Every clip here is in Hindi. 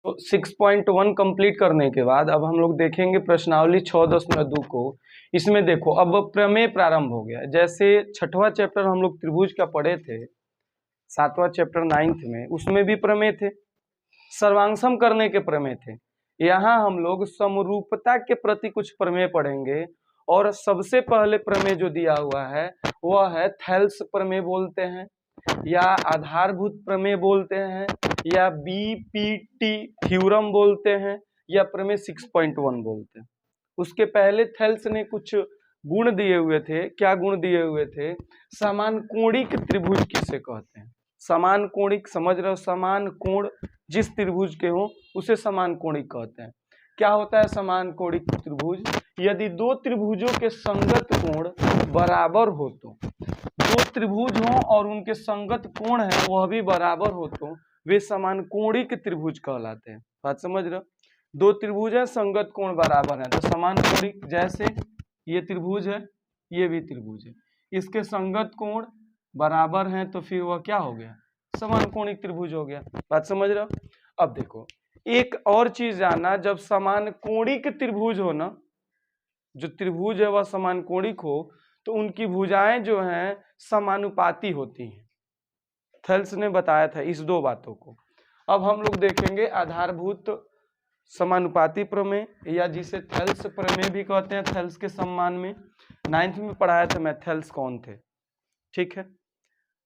तो 6.1 कंप्लीट करने के बाद अब हम लोग देखेंगे प्रश्नावली 6.2 को। इसमें देखो अब प्रमेय प्रारंभ हो गया। जैसे छठवां चैप्टर हम लोग त्रिभुज का पढ़े थे, सातवां चैप्टर 9th में, उसमें भी प्रमेय थे, सर्वांशम करने के प्रमेय थे। यहाँ हम लोग समरूपता के प्रति कुछ प्रमेय पढ़ेंगे और सबसे पहले प्रमेय जो दिया हुआ है वह है थेल्स प्रमेय बोलते हैं, या आधारभूत प्रमेय बोलते हैं, या बीपीटी थ्योरम बोलते हैं, या प्रमेय 6.1 बोलते हैं। उसके पहले थेल्स ने कुछ गुण दिए हुए थे। क्या गुण दिए हुए थे? समान कोणिक त्रिभुज किसे कहते हैं? समान कोणिक, समझ रहे हो? समान कोण जिस त्रिभुज के हो उसे समान कोणिक कहते हैं। क्या होता है समान कोणिक त्रिभुज? यदि दो त्रिभुजों के संगत कोण बराबर हो, तो दो त्रिभुज हो और उनके संगत कोण है वह भी बराबर हो, तो वे समान कोणिक त्रिभुज कहलाते हैं। बात समझ रहे हो? दो त्रिभुज है, संगत कोण बराबर है, तो समान कोणिक। जैसे ये त्रिभुज है, ये भी त्रिभुज है, इसके संगत कोण बराबर हैं, तो फिर वह क्या हो गया? समान कोणिक त्रिभुज हो गया। बात समझ रहे हो? अब देखो एक और चीज जानना, जब समान कोणिक त्रिभुज हो ना, जो त्रिभुज है वह समान कोणिक हो, तो उनकी भुजाएं जो हैं समानुपाती होती हैं। थेल्स ने बताया था इस दो बातों को। अब हम लोग देखेंगे आधारभूत समानुपाती प्रमेय, या जिसे थेल्स प्रमेय भी कहते हैं। थेल्स के सम्मान में 9th में पढ़ाया था मैं थेल्स कौन थे, ठीक है?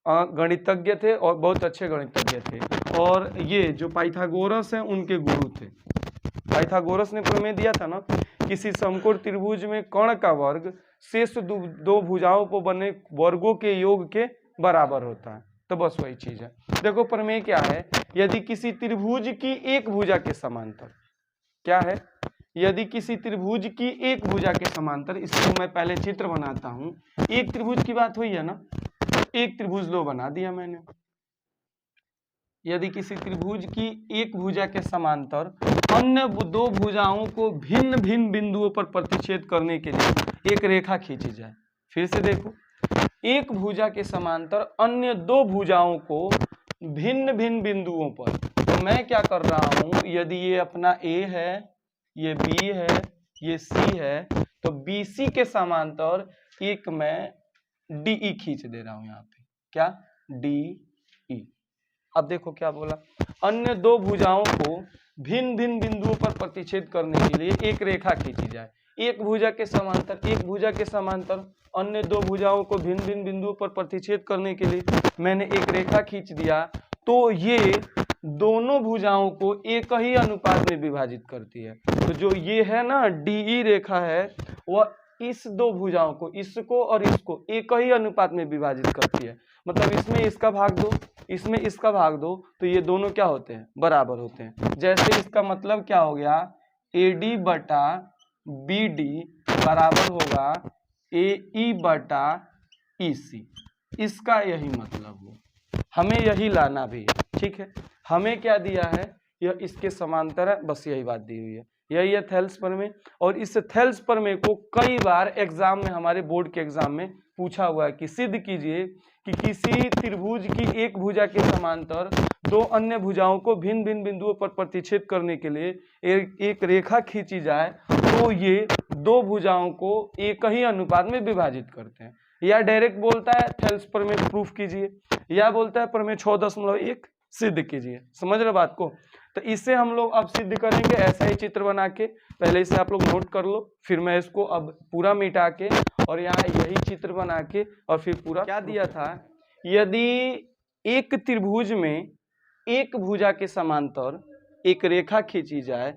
गणितज्ञ थे और बहुत अच्छे गणितज्ञ थे, और ये जो पाइथागोरस हैं उनके गुरु थे। पाइथागोरस ने प्रमेय दिया था ना, किसी समकोण त्रिभुज में कर्ण का वर्ग शेष दो भुजाओं पर बने वर्गों के योग के बराबर होता है। तो बस वही चीज है। देखो प्रमेय क्या है? यदि किसी त्रिभुज की एक भुजा के समांतर, क्या है? यदि किसी त्रिभुज की एक भुजा के समांतर, इसको मैं पहले चित्र बनाता हूं। एक त्रिभुज की बात हुई है ना, एक त्रिभुज लो बना दिया मैंने। यदि किसी त्रिभुज की एक भुजा के समांतर अन्य दो भुजाओं को भिन्न भिन्न बिंदुओं पर प्रतिच्छेद करने के लिए एक रेखा खींची जाए। फिर से देखो, एक भुजा के समांतर अन्य दो भुजाओं को भिन्न भिन्न बिंदुओं पर, तो मैं क्या कर रहा हूं, यदि ये अपना A है, ये B है, ये C है, तो BC के समांतर एक मैं DE खींच दे रहा हूं। यहाँ पे क्या? DE। अब देखो क्या बोला, अन्य दो भुजाओं को भिन्न भिन्न बिंदुओं पर प्रतिच्छेद करने के लिए एक रेखा खींची जाए। एक भुजा के समांतर, एक भुजा के समांतर अन्य दो भुजाओं को भिन्न भिन्न बिंदुओं पर प्रतिच्छेद करने के लिए मैंने एक रेखा खींच दिया, तो ये दोनों भुजाओं को एक ही अनुपात में विभाजित करती है। तो जो ये है ना DE रेखा है, वह इस दो भुजाओं को, इसको और इसको एक ही अनुपात में विभाजित करती है। मतलब इसमें इसका भाग दो, इसमें इसका भाग दो, तो ये दोनों क्या होते हैं? बराबर होते हैं। जैसे इसका मतलब क्या हो गया, AD बटा BD बराबर होगा AE बटा EC। इसका यही मतलब हो, हमें यही लाना भी है, ठीक है? हमें क्या दिया है? यह इसके समांतर है, बस यही बात दी हुई है। यही है थेल्स प्रमेय। और इस थेल्स प्रमेय को कई बार एग्जाम में, हमारे बोर्ड के एग्जाम में पूछा हुआ है कि सिद्ध कीजिए कि किसी त्रिभुज की एक भुजा के समांतर दो अन्य भुजाओं को भिन्न भिन्न बिंदुओं पर प्रतिच्छेद करने के लिए एक रेखा खींची जाए, तो ये दो भुजाओं को एक ही अनुपात में विभाजित करते हैं। या डायरेक्ट बोलता है थेल्स प्रमेय प्रूफ कीजिए, या बोलता है प्रमेय 6.1 सिद्ध कीजिए। समझ रहे बात को? तो इससे हम लोग अब सिद्ध करेंगे ऐसा ही चित्र बना के। पहले इसे आप लोग नोट कर लो, फिर मैं इसको अब पूरा मिटा के और यहाँ यही चित्र बना के और फिर पूरा क्या दिया था, यदि एक त्रिभुज में एक भुजा के समांतर एक रेखा खींची जाए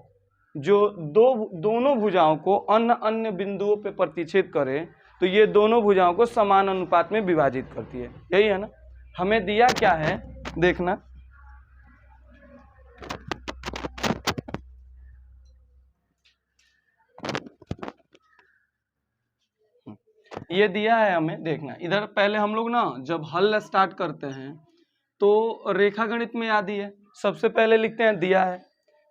जो दोनों भुजाओं को अन्य अन्य बिंदुओं पे प्रतिच्छेद करे, तो ये दोनों भुजाओं को समान अनुपात में विभाजित करती है। यही है ना? हमें दिया क्या है देखना, ये दिया है हमें, देखना इधर। पहले हम लोग ना जब हल स्टार्ट करते हैं तो रेखा गणित में याद ही है, सबसे पहले लिखते हैं दिया है,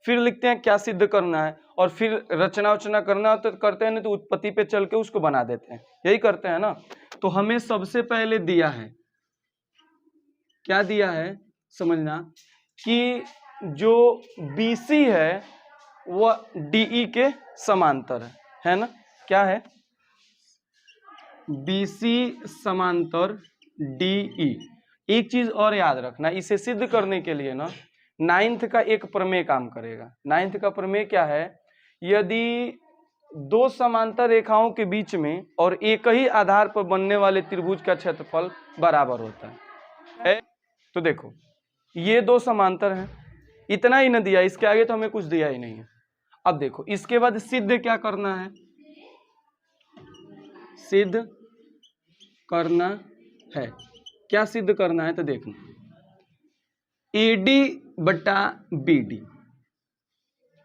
फिर लिखते हैं क्या सिद्ध करना है, और फिर रचना उचना करना तो करते हैं, नहीं तो उत्पत्ति पे चल के उसको बना देते हैं। यही करते हैं ना? तो हमें सबसे पहले दिया है, क्या दिया है समझना, कि जो BC है वह DE के समांतर है ना? क्या है? BC समांतर DE। एक चीज और याद रखना, इसे सिद्ध करने के लिए ना 9th का एक प्रमेय काम करेगा। 9th का प्रमेय क्या है? यदि दो समांतर रेखाओं के बीच में और एक ही आधार पर बनने वाले त्रिभुज का क्षेत्रफल बराबर होता है। तो देखो ये दो समांतर हैं, इतना ही न दिया, इसके आगे तो हमें कुछ दिया ही नहीं है। अब देखो इसके बाद सिद्ध क्या करना है? सिद्ध करना है, क्या सिद्ध करना है? तो देखना AD बटा BD,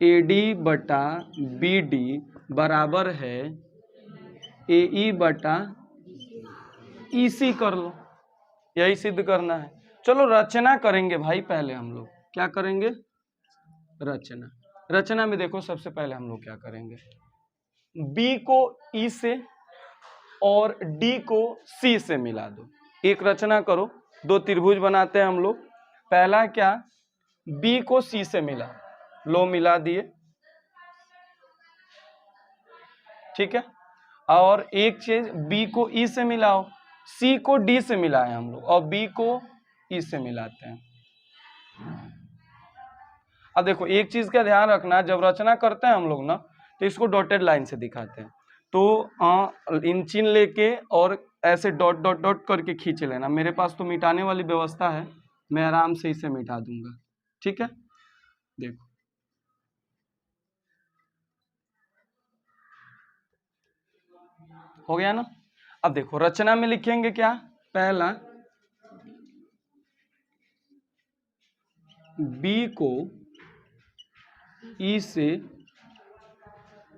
AD बटा BD बराबर है AE बटा EC कर लो, यही सिद्ध करना है। चलो रचना करेंगे भाई, पहले हम लोग क्या करेंगे? रचना में देखो सबसे पहले हम लोग क्या करेंगे, B को E से और D को C से मिला दो। एक रचना करो, दो त्रिभुज बनाते हैं हम लोग। पहला क्या, B को C से मिला लो, मिला दिए, ठीक है। और एक चीज B को E से मिलाओ, C को D से मिलाए हम लोग और B को E से मिलाते हैं। अब देखो एक चीज का ध्यान रखना, जब रचना करते हैं हम लोग ना तो इसको डॉटेड लाइन से दिखाते हैं। तो इन चिन्ह लेके और ऐसे डॉट डॉट डॉट करके खींच लेना। मेरे पास तो मिटाने वाली व्यवस्था है, मैं आराम से इसे मिटा दूंगा, ठीक है। देखो हो गया ना। अब देखो रचना में लिखेंगे क्या, पहला B को E से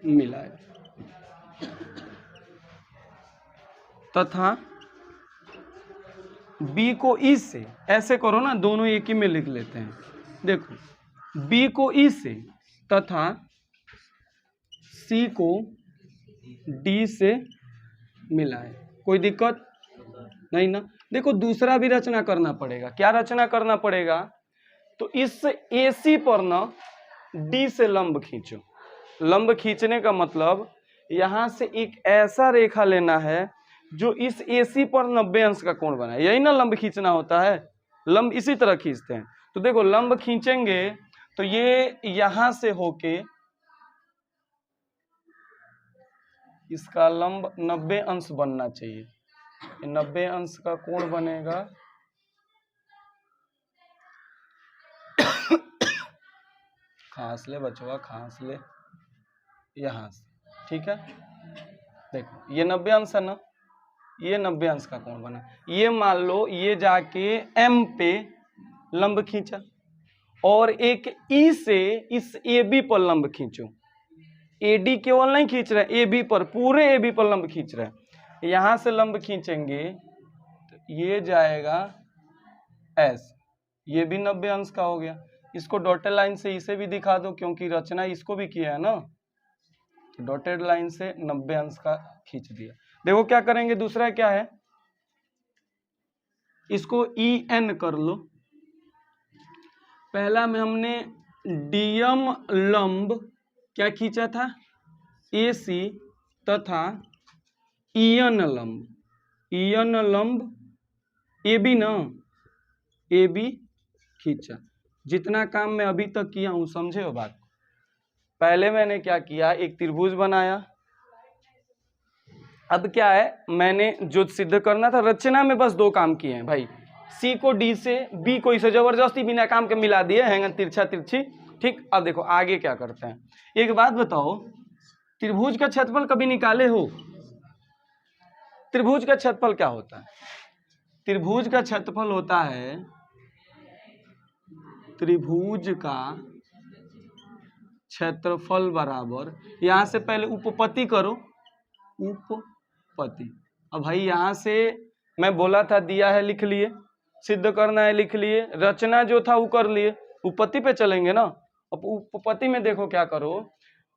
मिलाए तथा B को E से, ऐसे करो ना, दोनों एक ही में लिख लेते हैं। देखो B को E से तथा C को D से मिलाए, कोई दिक्कत नहीं ना। देखो दूसरा भी रचना करना पड़ेगा। क्या रचना करना पड़ेगा? तो इस AC पर ना D से लंब खींचो। लंब खींचने का मतलब यहां से एक ऐसा रेखा लेना है जो इस AC पर 90 अंश का कोण बनाए, यही ना लंब खींचना होता है। लंब इसी तरह खींचते हैं। तो देखो लंब खींचेंगे तो ये यहां से होके इसका लंब 90 अंश बनना चाहिए। 90 अंश का कोण बनेगा खांस ले बचवा, खांस ले, यहां से, ठीक है। देखो ये 90 अंश है ना, ये 90 अंश का कोण बना। ये मान लो ये जाके M पे लंब खींचा और एक E से इस AB पर लंब खींचो। AD केवल नहीं खींच रहे, AB पर, पूरे AB पर लंब खींच रहे हैं। यहां से लंब खींचेंगे तो ये जाएगा S, ये भी 90 अंश का हो गया। इसको डॉटेड लाइन से इसे भी दिखा दो, क्योंकि रचना इसको भी किया है ना। तो डॉटेड लाइन से 90 अंश का खींच दिया। देखो क्या करेंगे, दूसरा क्या है, इसको EN कर लो। पहला में हमने DM लंब क्या खींचा था, AC तथा EN लंब AB ना, AB खींचा। जितना काम मैं अभी तक किया हूं समझे हो बात। पहले मैंने क्या किया, एक त्रिभुज बनाया। अब क्या है, मैंने जो सिद्ध करना था रचना में बस दो काम किए हैं भाई। C को D से, B को इसे जबरदस्ती बिना काम के मिला दिए, हैंगन तिरछा तिरछी, ठीक। अब देखो आगे क्या करते हैं। एक बात बताओ, त्रिभुज का क्षेत्रफल कभी निकाले हो? त्रिभुज का क्षेत्रफल क्या होता है? त्रिभुज का क्षेत्रफल होता है, त्रिभुज का क्षेत्रफल बराबर, यहां से पहले उपपत्ति करो, उपपत्ति। अब भाई यहां से मैं बोला था दिया है लिख लिए, सिद्ध करना है लिख लिए, रचना जो था वो कर लिए, उपपत्ति पे चलेंगे ना। अब उपपत्ति में देखो क्या करो।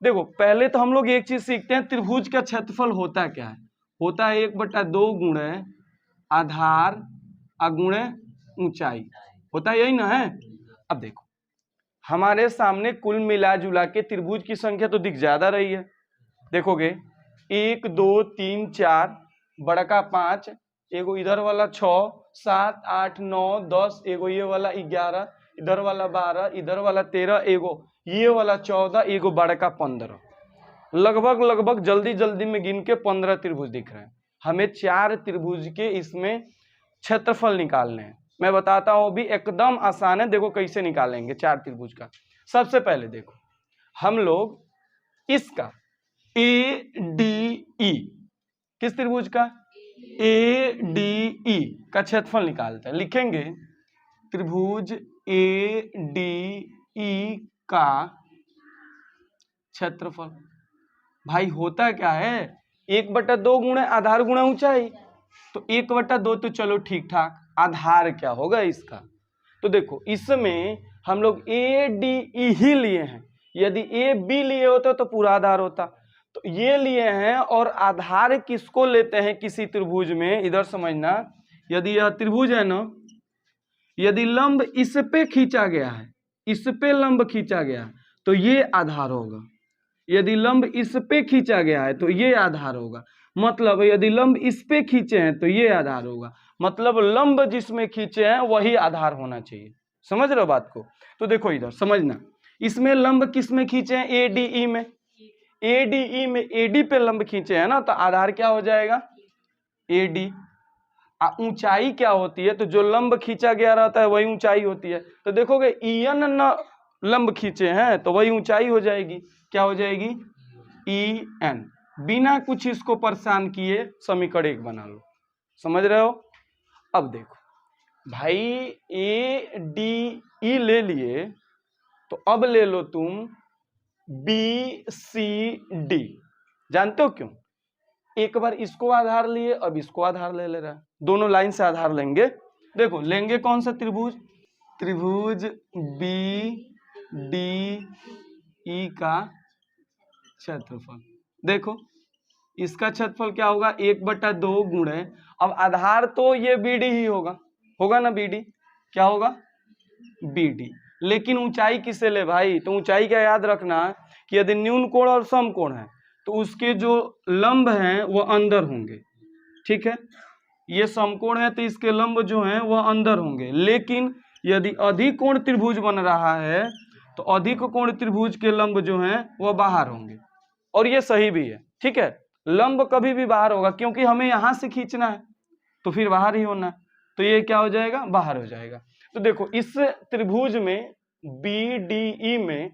देखो पहले तो हम लोग एक चीज सीखते हैं, त्रिभुज का क्षेत्रफल होता क्या है। होता है 1/2 गुणे आधार अगुणे ऊंचाई, होता है यही ना है। अब देखो हमारे सामने कुल मिला जुला के त्रिभुज की संख्या तो दिख ज्यादा रही है। देखोगे 1 2 3 4 बड़ा का 5, एगो इधर वाला 6 7 8 9 10, एगो ये वाला 11, इधर वाला 12, इधर वाला 13, एगो ये वाला 14, एगो बड़ा का 15। लगभग जल्दी जल्दी में गिन के 15 त्रिभुज दिख रहे हैं। हमें 4 त्रिभुज के इसमें क्षेत्रफल निकालने हैं। मैं बताता हूं भी एकदम आसान है। देखो कैसे निकालेंगे 4 त्रिभुज का। सबसे पहले देखो हम लोग इसका ADE, किस त्रिभुज का ADE का क्षेत्रफल निकालते हैं। लिखेंगे त्रिभुज ADE का क्षेत्रफल। भाई होता क्या है 1/2 गुणे आधार गुणे ऊंचाई, तो 1/2 तो चलो ठीक ठाक। आधार क्या होगा इसका, तो देखो इसमें हम लोग ADE ही लिए हैं। यदि AB लिए होता तो पूरा आधार होता, तो ये लिए हैं। और आधार किसको लेते हैं किसी त्रिभुज में, इधर समझना। यदि यह त्रिभुज है ना, यदि लंब इस पे खींचा गया है, इस पे लंब खींचा गया तो ये आधार होगा। यदि लंब इस पे खींचा गया है तो ये आधार होगा। मतलब यदि लंब इस पे खींचे हैं तो ये आधार होगा। मतलब लंब जिसमें खींचे हैं वही आधार होना चाहिए। समझ रहे हो बात को। तो देखो इधर समझना, इसमें लंब किस में खींचे हैं ADE में। ADE में AD पे लंब खींचे हैं ना, तो आधार क्या हो जाएगा AD। ऊंचाई क्या होती है, तो जो लंब खींचा गया रहता है वही ऊंचाई होती है। तो देखोगे EN न लंब खींचे हैं तो वही ऊंचाई हो जाएगी। क्या हो जाएगी EN। बिना कुछ इसको परेशान किए समीकरण 1 बना लो। समझ रहे हो। अब देखो भाई ADE ले लिए, तो अब ले लो तुम BCD। जानते हो क्यों, एक बार इसको आधार लिए अब इसको आधार ले रहा है। दोनों लाइन से आधार लेंगे। देखो लेंगे कौन सा त्रिभुज, त्रिभुज BDE का क्षेत्रफल। देखो इसका क्षेत्रफल क्या होगा 1/2 गुणे, अब आधार तो ये BD ही होगा ना BD। क्या होगा BD। लेकिन ऊंचाई किसे ले भाई, तो ऊंचाई क्या याद रखना कि यदि न्यून कोण और समकोण है तो उसके जो लंब हैं वो अंदर होंगे। ठीक है, ये समकोण है तो इसके लंब जो हैं वह अंदर होंगे। लेकिन यदि अधिक कोण त्रिभुज बन रहा है तो अधिक कोण त्रिभुज के लंब जो हैं वह बाहर होंगे। और ये सही भी है। ठीक है, लंब कभी भी बाहर होगा, क्योंकि हमें यहां से खींचना है तो फिर बाहर ही होना है। तो ये क्या हो जाएगा, बाहर हो जाएगा। तो देखो इस त्रिभुज में BDE में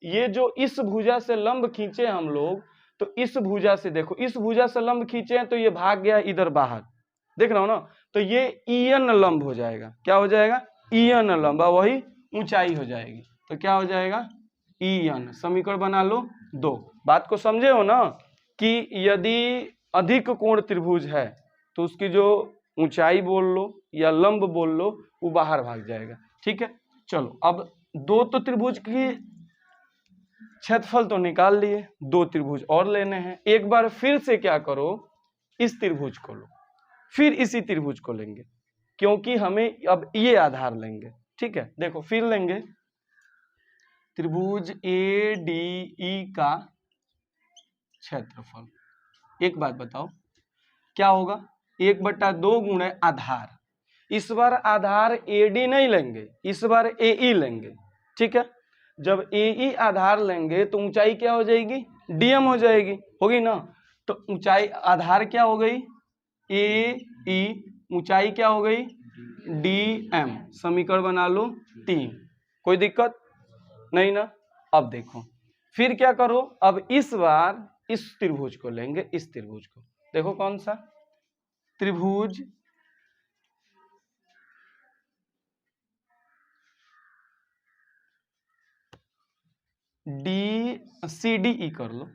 ये जो इस भुजा से लंब खींचे हम लोग, तो इस भुजा से देखो, इस भुजा से लंब खींचे हैं तो ये भाग गया इधर बाहर, देख रहा हो ना। तो ये EN लंब हो जाएगा। क्या हो जाएगा EN लंब, वही ऊंचाई हो जाएगी। तो क्या हो जाएगा EN। समीकरण बना लो 2। बात को समझे हो ना, कि यदि अधिक कोण त्रिभुज है तो उसकी जो ऊंचाई बोल लो या लंब बोल लो वो बाहर भाग जाएगा। ठीक है, चलो अब 2 तो त्रिभुज की क्षेत्रफल तो निकाल लिए, 2 त्रिभुज और लेने हैं। एक बार फिर से क्या करो, इस त्रिभुज को लो, फिर इसी त्रिभुज को लेंगे, क्योंकि हमें अब ये आधार लेंगे। ठीक है, देखो फिर लेंगे त्रिभुज ADE का क्षेत्रफल। एक बात बताओ क्या होगा 1/2 गुणे आधार। इस बार आधार AD नहीं लेंगे, इस बार AE लेंगे। ठीक है, जब AE आधार लेंगे तो ऊंचाई क्या हो जाएगी DM हो जाएगी, होगी ना। तो ऊंचाई आधार क्या हो गई AE, ऊंचाई क्या हो गई DM। समीकरण बना लो 3। कोई दिक्कत नहीं ना। अब देखो फिर क्या करो, अब इस बार इस त्रिभुज को लेंगे, इस त्रिभुज को देखो कौन सा त्रिभुज DCDE कर लो,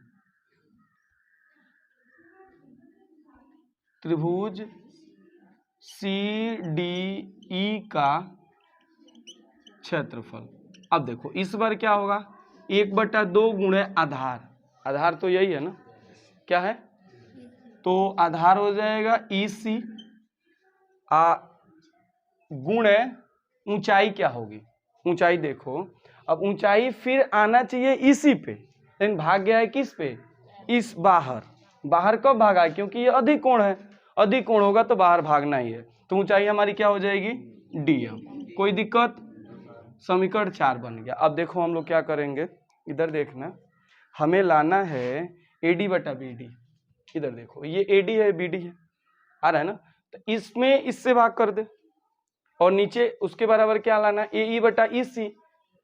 त्रिभुज CDE का क्षेत्रफल। अब देखो इस बार क्या होगा 1/2 गुणे आधार। आधार तो यही है ना, क्या है, तो आधार हो जाएगा EC गुणे ऊंचाई क्या होगी, ऊंचाई देखो अब ऊंचाई फिर आना चाहिए इसी पे, लेकिन भाग गया है किस पे, इस बाहर। बाहर कब भागा है, क्योंकि ये अधिक कोण है, अधिक कोण होगा तो बाहर भागना ही है, तो ऊंचाई हमारी क्या हो जाएगी, dm। कोई दिक्कत, समीकरण 4 बन गया। अब देखो हम लोग क्या करेंगे, इधर देखना, हमें लाना है AD बटा BD। इधर देखो ये AD है BD है, आ रहा है ना, तो इसमें इससे भाग कर दे, और नीचे उसके बराबर क्या लाना, AE बटा EC,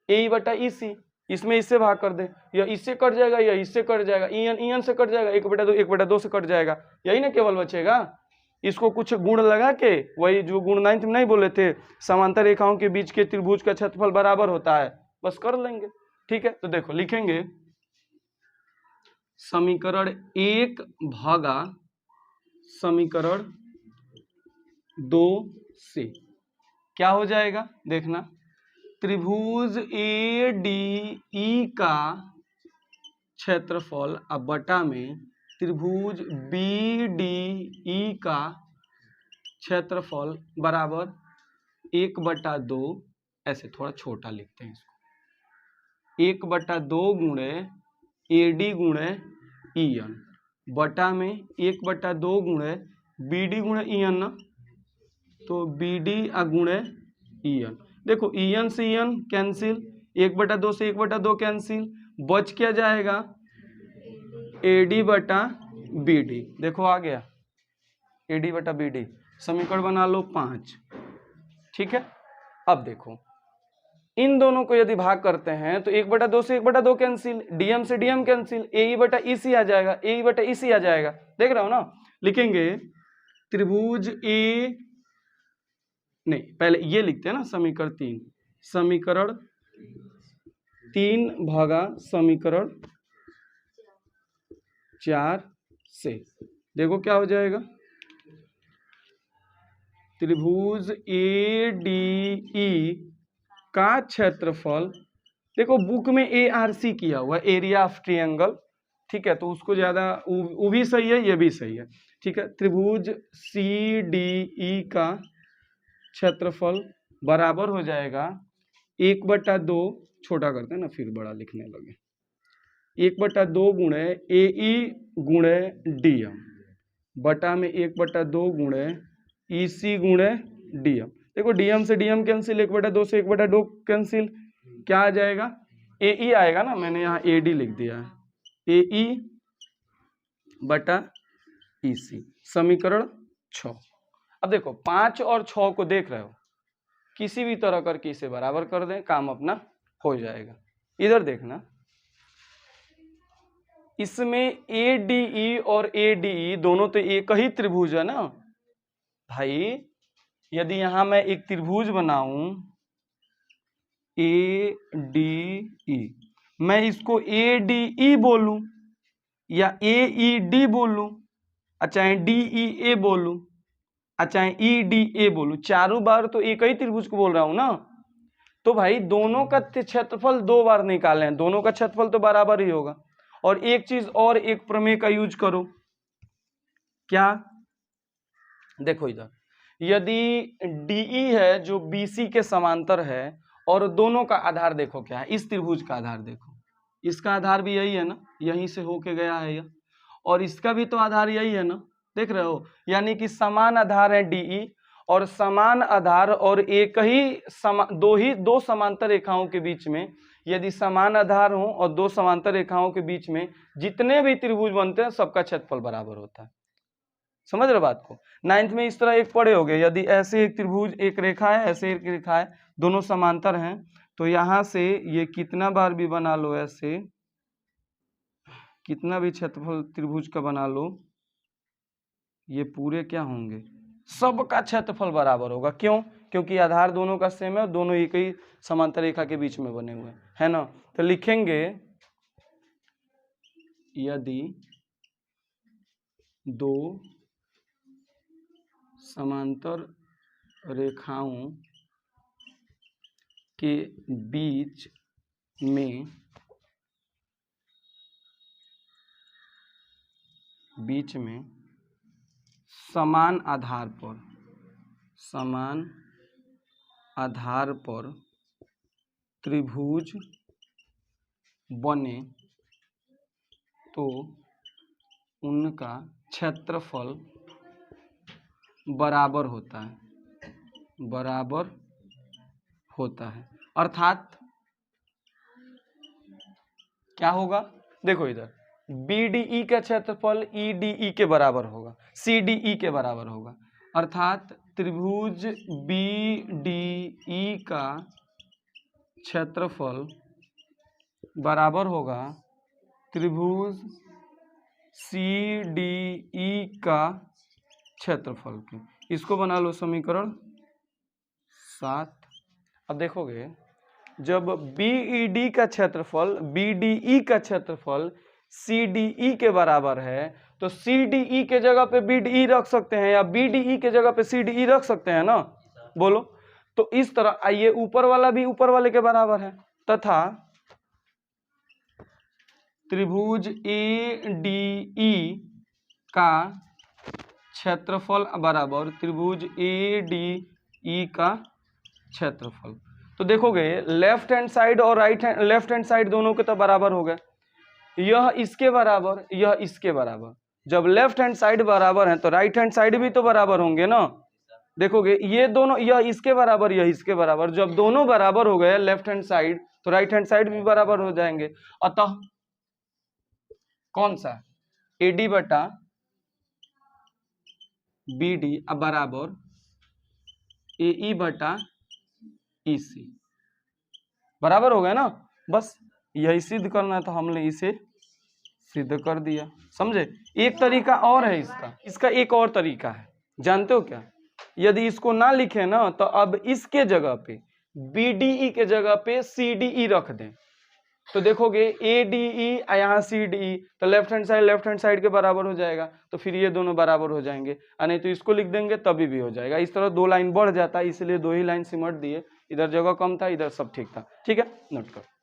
AE बटा EC, इसमें इससे भाग कर दे, या इससे कट जाएगा या इससे कट जाएगा, EN से कट जाएगा, 1/2 से कट जाएगा, यही ना केवल बचेगा। इसको कुछ गुण लगा के, वही जो गुण 9th में नहीं बोले थे, समांतर रेखाओं के बीच के त्रिभुज का क्षेत्रफल बराबर होता है, बस कर लेंगे। ठीक है, तो देखो लिखेंगे समीकरण 1 भागा समीकरण 2 से क्या हो जाएगा, देखना, त्रिभुज ADE का क्षेत्रफल अब बटा में त्रिभुज BDE का क्षेत्रफल बराबर 1/2, ऐसे थोड़ा छोटा लिखते हैं इसको, 1/2 गुणे AD गुणे EN बटा में 1/2 गुणे BD गुणे EN ना, तो BD गुणे EN। देखो EN से EN कैंसिल, 1/2 से 1/2 कैंसिल, बच क्या जाएगा AD बटा BD। देखो आ गया AD बटा BD, समीकरण बना लो 5। ठीक है, अब देखो इन दोनों को यदि भाग करते हैं तो 1/2 से 1/2 कैंसिल, DM से DM कैंसिल, AE बटा EC आ जाएगा, AE बटा EC आ जाएगा, देख रहे हो ना। लिखेंगे त्रिभुज नहीं, पहले ये लिखते हैं ना, समीकरण 3, समीकरण 3 भागा समीकरण 4 से देखो क्या हो जाएगा, त्रिभुज ADE का क्षेत्रफल, देखो बुक में ARC किया हुआ, एरिया ऑफ ट्रायंगल, ठीक है, तो उसको ज्यादा वो भी सही है, ये भी सही है। ठीक है, त्रिभुज CDE का क्षेत्रफल बराबर हो जाएगा 1/2, छोटा करते हैं ना फिर बड़ा लिखने लगे, 1/2 गुणे AE गुणे DM बटा में 1/2 गुणे EC गुणे DM। देखो DM से DM कैंसिल, 1/2 से 1/2 कैंसिल, क्या आ जाएगा AE आएगा ना, मैंने यहाँ AD लिख दिया है, AE बटा EC, समीकरण 6। अब देखो 5 और 6 को देख रहे हो, किसी भी तरह करके इसे बराबर कर दें, काम अपना हो जाएगा। इधर देखना, इसमें ADE और ADE दोनों तो एक ही त्रिभुज है ना भाई। यदि यहां मैं एक त्रिभुज बनाऊं ADE, मैं इसको ADE बोलूं या AED बोलूं, चाहे DEA बोलूं, चाहे EDA बोलूं, चारों बार तो एक ही त्रिभुज को बोल रहा हूं ना। तो भाई दोनों का क्षेत्रफल 2 बार निकालें, दोनों का क्षेत्रफल तो बराबर ही होगा। और एक चीज और, एक प्रमेय का यूज करो, क्या, देखो इधर, यदि DE है जो BC के समांतर है, और दोनों का आधार देखो क्या है, इस त्रिभुज का आधार देखो, इसका आधार भी यही है ना, यहीं से होके गया है यह, और इसका भी तो आधार यही है ना, देख रहे हो, यानी कि समान आधार है DE, और समान आधार और एक ही दो समांतर रेखाओं के बीच में, यदि समान आधार हो और 2 समांतर रेखाओं के बीच में जितने भी त्रिभुज बनते हैं सबका क्षेत्रफल बराबर होता है। समझ रहे बात को। 9th में इस तरह एक पढ़े होगे, यदि ऐसे एक त्रिभुज, एक रेखा है, ऐसे एक रेखा है, दोनों समांतर हैं, तो यहां से ये कितना बार भी बना लो, ऐसे कितना भी क्षेत्रफल त्रिभुज का बना लो, ये पूरे क्या होंगे, सबका क्षेत्रफल बराबर होगा। क्यों, क्योंकि आधार दोनों का सेम है और दोनों एक ही समांतर रेखा के बीच में बने हुए है ना। तो लिखेंगे यदि 2 समांतर रेखाओं के बीच में समान आधार पर त्रिभुज बने तो उनका क्षेत्रफल बराबर होता है। अर्थात क्या होगा, देखो इधर BDE का क्षेत्रफल EDE के बराबर होगा, CDE के बराबर होगा। अर्थात त्रिभुज BDE का क्षेत्रफल बराबर होगा त्रिभुज CDE का क्षेत्रफल के। इसको बना लो समीकरण 7। अब देखोगे जब BED का क्षेत्रफल BDE का क्षेत्रफल CDE के बराबर है तो CDE के जगह पे BDE रख सकते हैं या BDE के जगह पे CDE रख सकते हैं ना, बोलो। तो इस तरह आइए ऊपर वाला भी ऊपर वाले के बराबर है, तथा त्रिभुज ADE का क्षेत्रफल बराबर त्रिभुज ADE का क्षेत्रफल। तो देखोगे लेफ्ट हैंड साइड और लेफ्ट हैंड साइड दोनों के तो बराबर हो गए, यह इसके बराबर यह इसके बराबर। जब लेफ्ट हैंड साइड बराबर है तो राइट हैंड साइड भी तो बराबर होंगे ना। देखोगे ये दोनों, यह इसके बराबर यह इसके बराबर, जब दोनों बराबर हो गए लेफ्ट हैंड साइड तो राइट हैंड साइड भी बराबर हो जाएंगे। अतः कौन सा AD बटा BD बराबर AE बटा EC बराबर हो गए ना। बस यही सिद्ध करना है तो हमने इसे सिद्ध कर दिया, समझे। एक तरीका और है इसका एक और तरीका है, जानते हो क्या। यदि इसको ना लिखे ना तो अब इसके जगह पे BDE के जगह पे CDE रख दें तो देखोगे ADE यहाँ CDE तो लेफ्ट हैंड साइड के बराबर हो जाएगा, तो फिर ये दोनों बराबर हो जाएंगे। नहीं तो इसको लिख देंगे तभी भी हो जाएगा। इस तरह 2 लाइन बढ़ जाता है, इसलिए 2 ही लाइन सिमट दिए, इधर जगह कम था इधर सब ठीक था। ठीक है, नोट करो।